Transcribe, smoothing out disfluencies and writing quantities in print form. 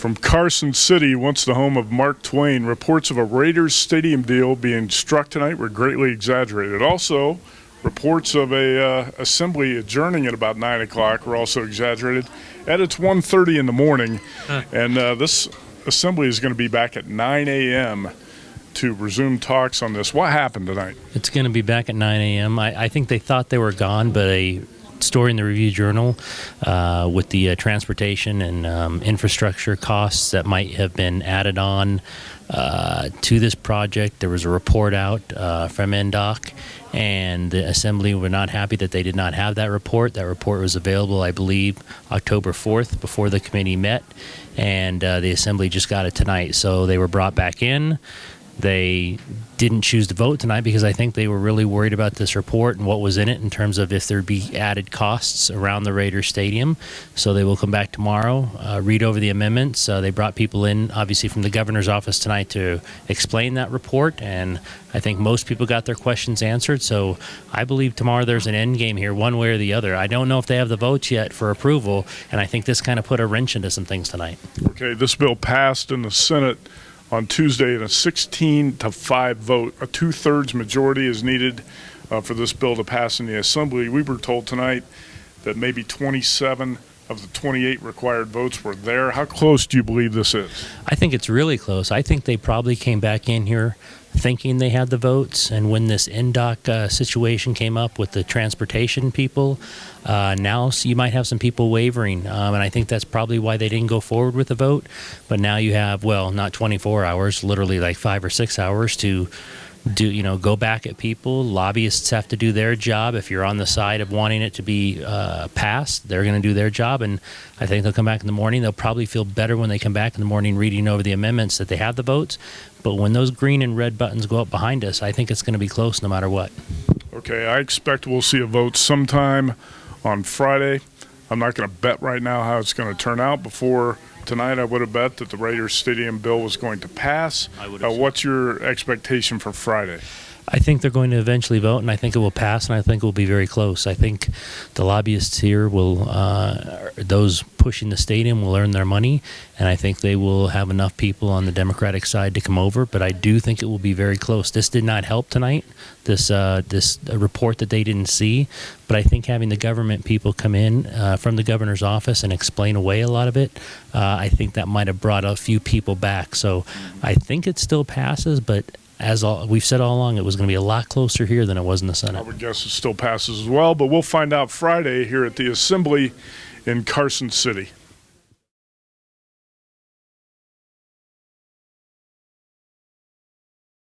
From Carson City, once the home of Mark Twain, reports of a Raiders stadium deal being struck tonight were greatly exaggerated. Also, reports of a assembly adjourning at about 9 o'clock were also exaggerated. At it's 1:30 in the morning, and this assembly is going to be back at 9 a.m. to resume talks on this. What happened tonight? It's going to be back at 9 a.m. I think they thought they were gone, but a story in the Review Journal with the transportation and infrastructure costs that might have been added on to this project. There was a report out from NDOT, and the Assembly were not happy that they did not have that report. That report was available, I believe, October 4th before the committee met, and the Assembly just got it tonight. So they were brought back in. They didn't choose to vote tonight because I think they were really worried about this report and what was in it in terms of if there'd be added costs around the Raiders Stadium. So they will come back tomorrow, read over the amendments. They brought people in, obviously, from the governor's office tonight to explain that report, and I think most people got their questions answered. So I believe tomorrow there's an end game here, one way or the other. I don't know if they have the votes yet for approval, and I think this kind of put a wrench into some things tonight. Okay, this bill passed in the Senate on Tuesday in a 16-5 vote. A two-thirds majority is needed for this bill to pass in the Assembly. We were told tonight that maybe 27 of the 28 required votes were there. How close do you believe this is? I think it's really close. I think they probably came back in here thinking they had the votes, and when this NDOT situation came up with the transportation people, now you might have some people wavering, and I think that's probably why they didn't go forward with the vote. But now you have, well, not 24 hours, literally like 5 or 6 hours to go back at people. Lobbyists have to do their job. If you're on the side of wanting it to be passed, they're going to do their job, and I think they'll come back in the morning. They'll probably feel better when they come back in the morning reading over the amendments that they have the votes. But when those green and red buttons go up behind us, I think it's going to be close no matter what. Okay, I expect we'll see a vote sometime on Friday. I'm not going to bet right now how it's going to turn out. Before tonight, I would have bet that the Raiders Stadium bill was going to pass. What's your expectation for Friday? I think they're going to eventually vote, and I think it will pass, and I think it will be very close. I think the lobbyists here will, those pushing the stadium will earn their money, and I think they will have enough people on the Democratic side to come over, but I do think it will be very close. This did not help tonight, this report that they didn't see, but I think having the government people come in from the governor's office and explain away a lot of it, I think that might have brought a few people back. So I think it still passes, but as we've said all along, it was going to be a lot closer here than it was in the Senate. I would guess it still passes as well, but we'll find out Friday here at the Assembly in Carson City.